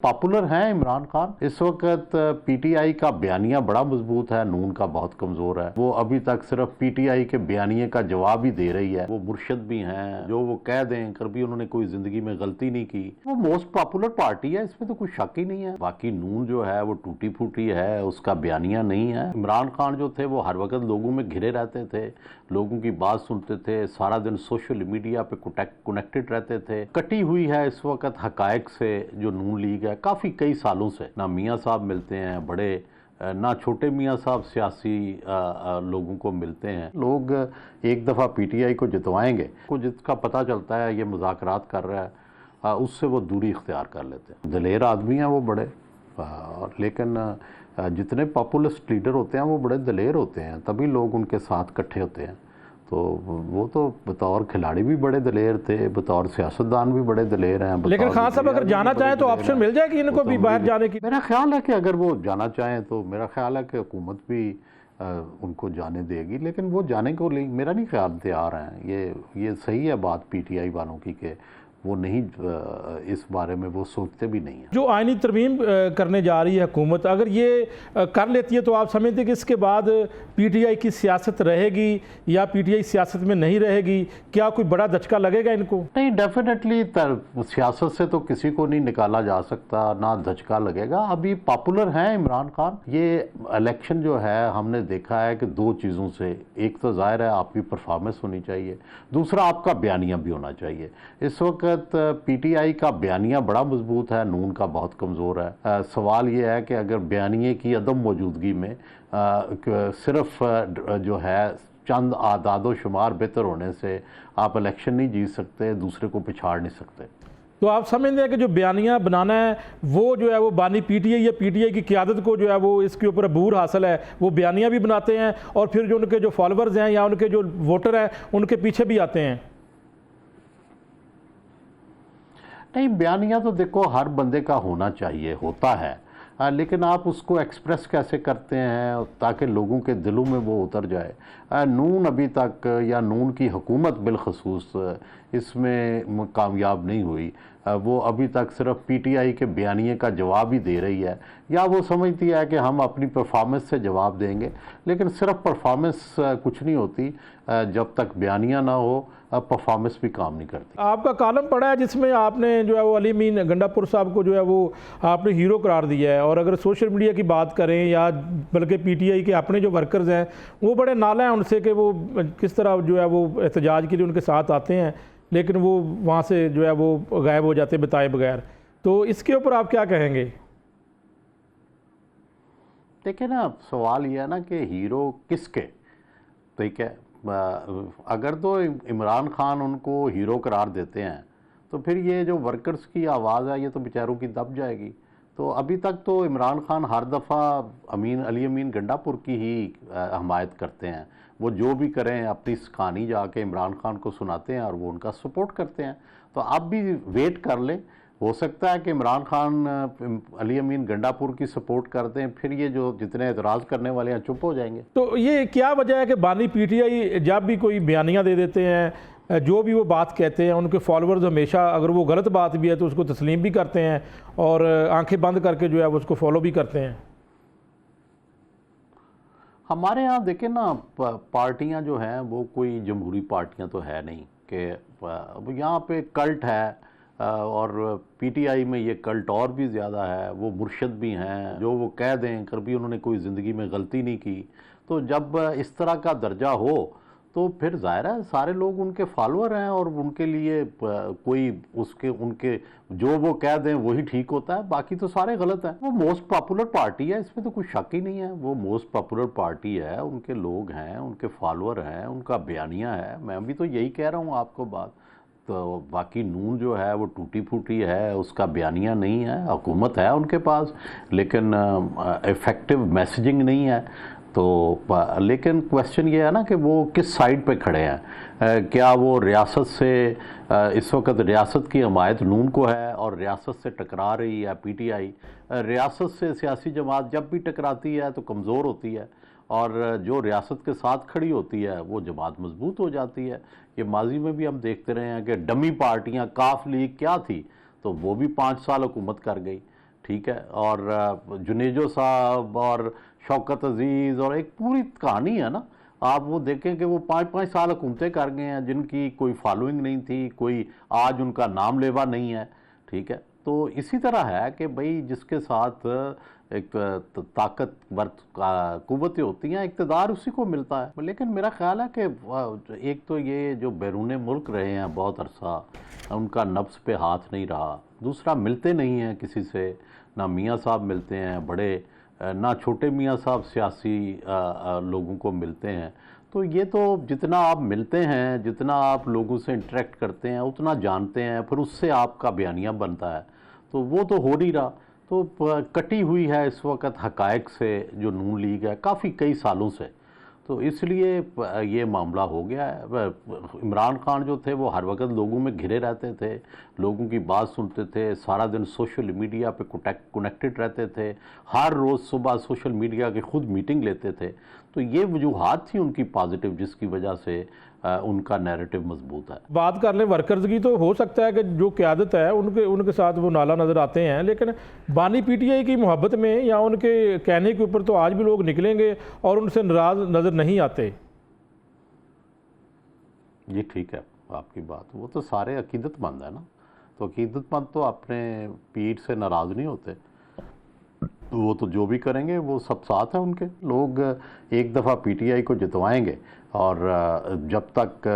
Popular हैं इमरान खान। इस वक्त पीटीआई का बयानिया बड़ा मजबूत है, नून का बहुत कमजोर है। वो अभी तक सिर्फ पीटीआई के बयानिए का जवाब ही दे रही है। वो मुर्शद भी हैं, जो वो कह दें कभी उन्होंने कोई जिंदगी में गलती नहीं की। वो मोस्ट पॉपुलर पार्टी है, इसमें तो कोई शक ही नहीं है। बाकी नून जो है वो टूटी फूटी है, उसका बयानिया नहीं है। इमरान खान जो थे वो हर वक्त लोगों में घिरे रहते थे, लोगों की बात सुनते थे, सारा दिन सोशल मीडिया पे कनेक्टेड रहते थे। कटी हुई है इस वक्त हकायक से जो नून लीग है, काफ़ी कई सालों से ना मियाँ साहब मिलते हैं बड़े, ना छोटे मियाँ साहब सियासी लोगों को मिलते हैं। लोग एक दफ़ा पीटीआई को जितवाएंगे, को जिसका पता चलता है ये मुज़ाकरात कर रहा है, उससे वो दूरी इख्तियार कर लेते हैं। दलेर आदमी हैं वो बड़े, लेकिन जितने पॉपुलिस्ट लीडर होते हैं वो बड़े दलेर होते हैं, तभी लोग उनके साथ इकट्ठे होते हैं। तो वो तो बतौर खिलाड़ी भी बड़े दलेर थे, बतौर सियासतदान भी बड़े दलेर हैं। लेकिन खान साहब अगर जाना चाहें तो ऑप्शन मिल जाएगी इनको भी बाहर जाने की। मेरा ख्याल है कि अगर वो जाना चाहें तो मेरा ख्याल है कि हुकूमत भी उनको जाने देगी, लेकिन वो जाने को मेरा नहीं ख्याल तैयार हैं। ये सही है बात पीटीआई वालों की कि वो नहीं, इस बारे में वो सोचते भी नहीं है। जो आईनी तरमीम करने जा रही है हुकूमत, अगर ये कर लेती है तो आप समझते हैं कि इसके बाद पीटीआई की सियासत रहेगी या पीटीआई सियासत में नहीं रहेगी? क्या कोई बड़ा धचका लगेगा इनको? नहीं, डेफिनेटली सियासत से तो किसी को नहीं निकाला जा सकता, ना धचका लगेगा। अभी पॉपुलर हैं इमरान खान। ये इलेक्शन जो है हमने देखा है कि दो चीज़ों से, एक तो जाहिर है आपकी परफॉर्मेंस होनी चाहिए, दूसरा आपका बयानिया भी होना चाहिए। इस वक्त पीटीआई का बयानिया बड़ा मजबूत है, नून का बहुत कमज़ोर है। सवाल ये है कि अगर बयानिए की अदम मौजूदगी में सिर्फ जो है चंद आदादो शुमार बेहतर होने से आप इलेक्शन नहीं जीत सकते, दूसरे को पिछाड़ नहीं सकते। तो आप समझते हैं कि जो बयानिया बनाना है वो जो है वो बानी पीटीआई या पीटीआई की क़यादत को जो है वो इसके ऊपर अबूर हासिल है, वो बयानिया भी बनाते हैं और फिर जो उनके जो फॉलोअर्स हैं या उनके जो वोटर हैं उनके पीछे भी आते हैं? नहीं, बयानिया तो देखो हर बंदे का होना चाहिए, होता है, लेकिन आप उसको एक्सप्रेस कैसे करते हैं ताकि लोगों के दिलों में वो उतर जाए। नून अभी तक, या नून की हुकूमत बिलखसूस इसमें कामयाब नहीं हुई। वो अभी तक सिर्फ पीटीआई के बयानिए का जवाब ही दे रही है, या वो समझती है कि हम अपनी परफॉर्मेंस से जवाब देंगे। लेकिन सिर्फ परफॉर्मेंस कुछ नहीं होती, जब तक बयानिया ना हो परफॉर्मेंस भी काम नहीं करती। आपका कॉलम पढ़ा है जिसमें आपने जो है वो अली अमीन गंडापुर साहब को जो है वो आपने हीरो करार दिया है, और अगर सोशल मीडिया की बात करें या बल्कि पीटीआई के अपने जो वर्कर्स हैं वो बड़े नाला हैं उनसे कि वो किस तरह जो है वो एहतजाज के लिए उनके साथ आते हैं लेकिन वो वहाँ से जो है वो गायब हो जाते बताए बगैर। तो इसके ऊपर आप क्या कहेंगे? देखिए ना, सवाल यह है ना कि हीरो किसके, ठीक है, अगर तो इमरान खान उनको हीरो करार देते हैं तो फिर ये जो वर्कर्स की आवाज़ है ये तो बेचारों की दब जाएगी। तो अभी तक तो इमरान खान हर दफ़ा अली अमीन गंडापुर की ही हमायत करते हैं। वो जो भी करें अपनी कहानी जाके इमरान खान को सुनाते हैं और वो उनका सपोर्ट करते हैं। तो आप भी वेट कर लें, हो सकता है कि इमरान खान अली अमीन गंडापुर की सपोर्ट करते हैं, फिर ये जो जितने एतराज़ करने वाले हैं चुप हो जाएंगे। तो ये क्या वजह है कि बानी पीटीआई जब भी कोई बयानियाँ दे देते हैं, जो भी वो बात कहते हैं, उनके फॉलोअर्स हमेशा अगर वो गलत बात भी है तो उसको तस्लीम भी करते हैं और आंखें बंद करके जो है वो उसको फॉलो भी करते हैं? हमारे यहाँ देखें ना, पार्टियाँ जो हैं वो कोई जमहूरी पार्टियाँ तो है नहीं कि यहाँ पे कल्ट है, और पीटीआई में ये कल्ट और भी ज़्यादा है। वो मुर्शद भी हैं, जो वो कह दें कभी उन्होंने कोई ज़िंदगी में गलती नहीं की। तो जब इस तरह का दर्जा हो तो फिर ज़ाहिर है सारे लोग उनके फॉलोअर हैं और उनके लिए कोई उनके जो वो कह दें वही ठीक होता है, बाकी तो सारे गलत हैं। वो मोस्ट पॉपुलर पार्टी है, इसमें तो कुछ शक ही नहीं है। वो मोस्ट पॉपुलर पार्टी है, उनके लोग हैं, उनके फॉलोअर हैं, उनका बयानिया है। मैं भी तो यही कह रहा हूँ आपको बात। तो बाकी नून जो है वो टूटी फूटी है, उसका बयानिया नहीं है। हुकूमत है उनके पास, लेकिन इफ़ेक्टिव मैसेजिंग नहीं है। तो लेकिन क्वेश्चन ये है ना कि वो किस साइड पे खड़े हैं। क्या वो रियासत से, इस वक्त रियासत की हमायत नून को है और रियासत से टकरा रही है पीटीआई। रियासत से सियासी जमात जब भी टकराती है तो कमज़ोर होती है, और जो रियासत के साथ खड़ी होती है वो जमात मजबूत हो जाती है। ये माजी में भी हम देखते रहे हैं कि डमी पार्टियां, काफ लीग क्या थी, तो वो भी 5 साल हुकूमत कर गई। ठीक है, और जुनेजो साहब और शौकत अजीज़, और एक पूरी कहानी है ना। आप वो देखें कि वो 5-5 साल हुकूमतें कर गए हैं जिनकी कोई फॉलोइंग नहीं थी, कोई आज उनका नाम लेवा नहीं है, ठीक है। तो इसी तरह है कि भाई जिसके साथ एक ताकतवर कुव्वतें होती हैं, इक़्तिदार उसी को मिलता है। लेकिन मेरा ख्याल है कि एक तो ये जो बैरून मुल्क रहे हैं बहुत अरसा, उनका नफ्स पे हाथ नहीं रहा। दूसरा, मिलते नहीं हैं किसी से, ना मियाँ साहब मिलते हैं बड़े, ना छोटे मियाँ साहब सियासी लोगों को मिलते हैं। तो ये तो जितना आप मिलते हैं, जितना आप लोगों से इंटरेक्ट करते हैं, उतना जानते हैं, फिर उससे आपका बयानिया बनता है। तो वो तो हो नहीं रहा। तो कटी हुई है इस वक्त हकायक से जो नून लीग है काफ़ी कई सालों से। तो इसलिए ये मामला हो गया है। इमरान खान जो थे वो हर वक्त लोगों में घिरे रहते थे, लोगों की बात सुनते थे, सारा दिन सोशल मीडिया पे कनेक्टेड रहते थे, हर रोज़ सुबह सोशल मीडिया की खुद मीटिंग लेते थे। तो ये वजूहात थी उनकी पॉजिटिव, जिसकी वजह से उनका नैरेटिव मजबूत है। बात कर लें वर्कर्स की, तो हो सकता है कि जो क़यादत है उनके साथ वो नाला नज़र आते हैं, लेकिन बानी पीटीआई की मोहब्बत में या उनके कहने के ऊपर तो आज भी लोग निकलेंगे और उनसे नाराज़ नज़र नहीं आते। ये ठीक है आपकी बात, वो तो सारे अकीदतमंद है ना। तो अकीदतमंद तो अपने पीर से नाराज़ नहीं होते, वो तो जो भी करेंगे वो सब साथ है उनके। लोग एक दफ़ा पीटीआई को जितवाएंगे, और जब तक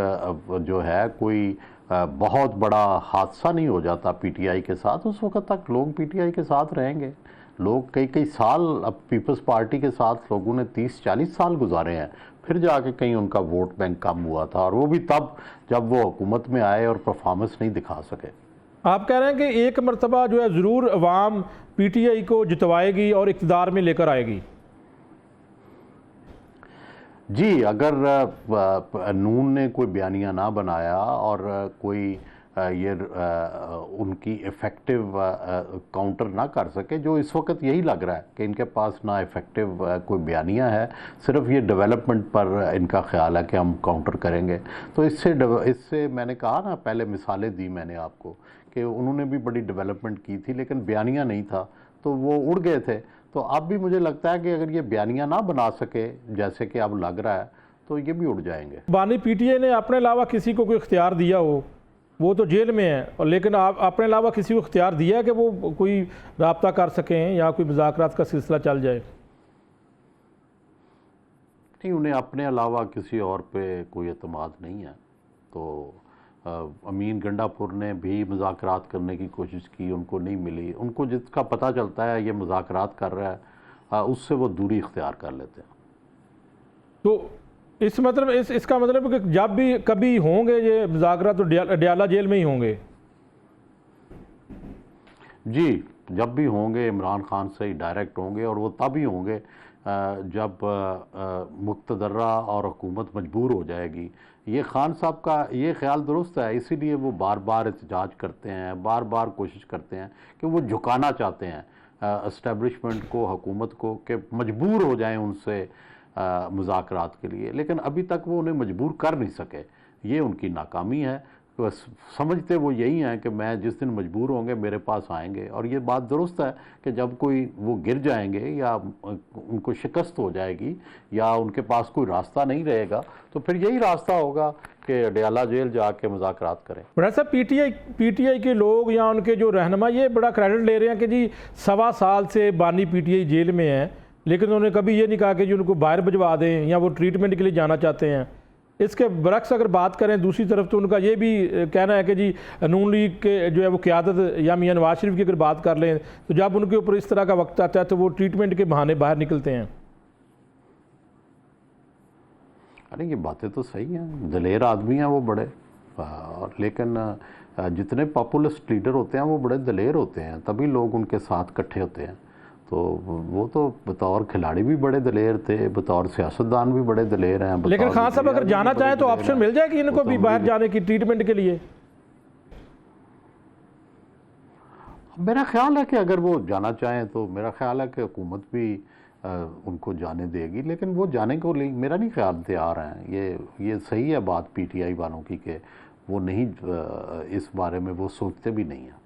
जो है कोई बहुत बड़ा हादसा नहीं हो जाता पीटीआई के साथ, उस वक्त तक लोग पीटीआई के साथ रहेंगे। लोग कई कई साल अब पीपल्स पार्टी के साथ लोगों ने 30-40 साल गुजारे हैं, फिर जाके कहीं उनका वोट बैंक कम हुआ था, और वो भी तब जब वो हुकूमत में आए और परफॉर्मेंस नहीं दिखा सके। आप कह रहे हैं कि एक मरतबा जो है ज़रूर अवाम पीटीआई को जितवाएगी और इक़्तिदार में लेकर आएगी। जी, अगर नून ने कोई बयानिया ना बनाया और कोई ये उनकी इफ़ेक्टिव काउंटर ना कर सके, जो इस वक्त यही लग रहा है कि इनके पास ना इफ़ेक्टिव कोई बयानिया है, सिर्फ ये डेवलपमेंट पर इनका ख्याल है कि हम काउंटर करेंगे। तो इससे मैंने कहा ना, पहले मिसालें दी मैंने आपको कि उन्होंने भी बड़ी डेवलपमेंट की थी, लेकिन बयानिया नहीं था तो वो उड़ गए थे। तो अब भी मुझे लगता है कि अगर ये बयानिया ना बना सके जैसे कि अब लग रहा है, तो ये भी उड़ जाएंगे। बानी पीटीआई ने अपने अलावा किसी को कोई इख्तियार दिया हो, वो तो जेल में है, और लेकिन आप अपने अलावा किसी को इख्तियार दिया है कि वो कोई रब्ता कर सकें या कोई मुज़ाकरात का सिलसिला चल जाए? नहीं, उन्हें अपने अलावा किसी और पे कोई एतमाद नहीं है। तो अमीन गंडापुर ने भी मुज़ाकरात करने की कोशिश की, उनको नहीं मिली। उनको जिसका पता चलता है ये मुज़ाकरात कर रहा है, उससे वो दूरी इख्तियार कर लेते हैं। तो इसका मतलब कि जब भी कभी होंगे ये मुज़ाकरात तो अडयाला जेल में ही होंगे? जी, जब भी होंगे इमरान खान से ही डायरेक्ट होंगे, और वो तब ही होंगे जब मुक़्तदरा और हुकूमत मजबूर हो जाएगी। ये खान साहब का ये ख्याल दुरुस्त है, इसीलिए वो बार बार एहतजाज करते हैं, बार बार कोशिश करते हैं कि वो झुकाना चाहते हैं एस्टेब्लिशमेंट को, हुकूमत को, कि मजबूर हो जाएं उनसे मुज़ाकरात के लिए। लेकिन अभी तक वो उन्हें मजबूर कर नहीं सके, ये उनकी नाकामी है। तो समझते वो यही हैं कि मैं जिस दिन मजबूर होंगे मेरे पास आएंगे। और ये बात दुरुस्त है कि जब कोई वो गिर जाएंगे या उनको शिकस्त हो जाएगी या उनके पास कोई रास्ता नहीं रहेगा, तो फिर यही रास्ता होगा कि अडयाला जेल जाके मुज़ाकरात करें। बड़ा सा पीटीआई के लोग या उनके जो रहनुमा ये बड़ा क्रेडिट ले रहे हैं कि जी 1.25 साल से बानी पीटीआई जेल में है, लेकिन उन्होंने कभी ये नहीं कहा कि जी उनको बाहर भिजवा दें या वो ट्रीटमेंट के लिए जाना चाहते हैं। इसके बरक्स अगर बात करें दूसरी तरफ, तो उनका ये भी कहना है कि जी नून लीग के जो है वो क़यादत या मियां नवाज शरीफ की अगर बात कर लें, तो जब उनके ऊपर इस तरह का वक्त आता है तो वो ट्रीटमेंट के बहाने बाहर निकलते हैं। अरे ये बातें तो सही हैं, दलेर आदमी हैं वो बड़े, और लेकिन जितने पॉपुलिस्ट लीडर होते हैं वो बड़े दलेर होते हैं, तभी लोग उनके साथ इकट्ठे होते हैं। तो वो तो बतौर खिलाड़ी भी बड़े दलेर थे, बतौर सियासतदान भी बड़े दलेर हैं। लेकिन खान साहब अगर जाना चाहें तो ऑप्शन मिल जाएगी इनको भी बाहर जाने की ट्रीटमेंट के लिए? मेरा ख्याल है कि अगर वो जाना चाहें तो मेरा ख्याल है कि हुकूमत भी उनको जाने देगी, लेकिन वो जाने को मेरा नहीं ख्याल तैयार हैं। ये सही है बात पीटीआई वालों की कि वो नहीं, इस बारे में वो सोचते भी नहीं हैं।